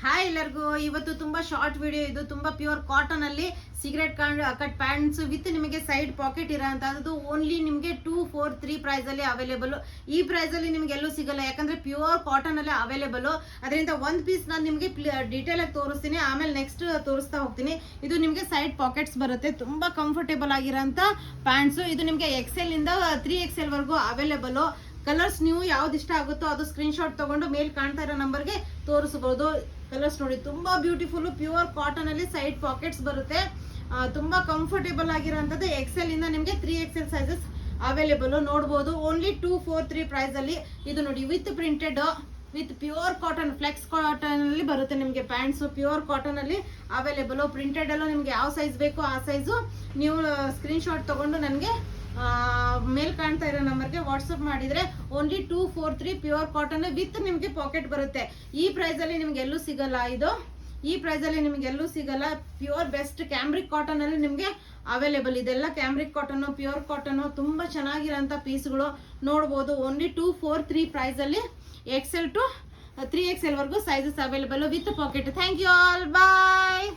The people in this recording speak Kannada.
ಹಾಯ್ ಎಲ್ಲರಿಗೂ, ಇವತ್ತು ತುಂಬಾ ಶಾರ್ಟ್ ವಿಡಿಯೋ. ಇದು ತುಂಬಾ ಪ್ಯೂರ್ ಕಾಟನ್ ಅಲ್ಲಿ ಸಿಗರೆಟ್ ಕಟ್ ಪ್ಯಾಂಟ್ಸ್ ವಿತ್ ನಿಮಗೆ ಸೈಡ್ ಪಾಕೆಟ್ ಇರೋಂಥದ್ದು. ಓನ್ಲಿ ನಿಮಗೆ 243 ಪ್ರೈಸ್ ಅಲ್ಲಿ ಅವೈಲೇಬಲ್. ಈ ಪ್ರೈಸ್ ಅಲ್ಲಿ ನಿಮ್ಗೆ ಎಲ್ಲೂ ಸಿಗಲ್ಲ, ಯಾಕಂದ್ರೆ ಪ್ಯೂರ್ ಕಾಟನ್ ಅಲ್ಲೇ ಅವೈಲೇಬಲ್. ಅದರಿಂದ ಒಂದು ಪೀಸ್ ನಾನು ನಿಮಗೆ ಡೀಟೇಲ್ ಆಗಿ ತೋರಿಸ್ತೀನಿ, ಆಮೇಲೆ ನೆಕ್ಸ್ಟ್ ತೋರಿಸ್ತಾ ಹೋಗ್ತೀನಿ. ಇದು ನಿಮಗೆ ಸೈಡ್ ಪಾಕೆಟ್ಸ್ ಬರುತ್ತೆ, ತುಂಬಾ ಕಂಫರ್ಟೇಬಲ್ ಆಗಿರೋಂಥ ಪ್ಯಾಂಟ್ಸ್. ಇದು ನಿಮಗೆ XL ಇಂದ 3XL ವರೆಗೂ ಅವೈಲೇಬಲ್. ಕಲರ್ಸ್ ನೀವು ಯಾವ್ದು ಇಷ್ಟ ಆಗುತ್ತೋ ಅದು ಸ್ಕ್ರೀನ್ ಶಾಟ್ ತಗೊಂಡು ಮೇಲ್ ಕಾಣ್ತಾ ಇರೋ ನಂಬರ್ಗೆ ತೋರಿಸಬಹುದು. ಕಲರ್ಸ್ ನೋಡಿ, ತುಂಬಾ ಬ್ಯೂಟಿಫುಲ್ ಪ್ಯೂರ್ ಕಾಟನ್ ಅಲ್ಲಿ ಸೈಡ್ ಪಾಕೆಟ್ಸ್ ಬರುತ್ತೆ. ತುಂಬಾ ಕಂಫರ್ಟೇಬಲ್ ಆಗಿರೋಂಥದ್ದು. XL ಇಂದ ನಿಮಗೆ 3XL ಸೈಜಸ್ ಅವೈಲೇಬಲ್ ನೋಡಬಹುದು. ಓನ್ಲಿ 243 ಪ್ರೈಸ್ ಅಲ್ಲಿ. ಇದು ನೋಡಿ, with printed with pure cotton, flex cotton ಅಲ್ಲಿ ಬರುತ್ತೆ ನಿಮಗೆ ಪ್ಯಾಂಟ್ಸ್. ಪ್ಯೂರ್ ಕಾಟನ್ ಅಲ್ಲಿ ಅವೈಲೇಬಲ್. ಪ್ರಿಂಟೆಡ್ ಅಲ್ಲೂ ನಿಮ್ಗೆ ಯಾವ ಸೈಜ್ ಬೇಕೋ ಆ ಸೈಜು ನೀವು ಸ್ಕ್ರೀನ್ ಶಾಟ್ ತಗೊಂಡು ನನಗೆ ಮೇಲ್ ಕಾಣ್ತಾ ಇರೋ ನಂಬರ್ಗೆ ವಾಟ್ಸಪ್ ಮಾಡಿದ್ರೆ ಓನ್ಲಿ 243 ಪ್ಯೂರ್ ಕಾಟನ್ ವಿತ್ ನಿಮ್ಗೆ ಪಾಕೆಟ್ ಬರುತ್ತೆ. ಈ ಪ್ರೈಸ್ ಅಲ್ಲಿ ನಿಮ್ಗೆ ಎಲ್ಲೂ ಸಿಗಲ್ಲ. ಇದು ಈ ಪ್ರೈಸ್ ಅಲ್ಲಿ ನಿಮ್ಗೆ ಎಲ್ಲೂ ಸಿಗಲ್ಲ. ಪ್ಯೂರ್ ಬೆಸ್ಟ್ ಕ್ಯಾಮ್ರಿಕ್ ಕಾಟನ್ ಅಲ್ಲಿ ನಿಮ್ಗೆ ಅವೈಲೇಬಲ್. ಇದೆಲ್ಲ ಕ್ಯಾಮ್ರಿಕ್ ಕಾಟನ್, ಪ್ಯೂರ್ ಕಾಟನ್, ತುಂಬಾ ಚೆನ್ನಾಗಿರೋಂಥ ಪೀಸ್ಗಳು ನೋಡ್ಬೋದು. ಓನ್ಲಿ 243 ಪ್ರೈಸ್ ಅಲ್ಲಿ XL to 3XL ವರೆಗೂ sizes available with pocket. Thank you all, bye.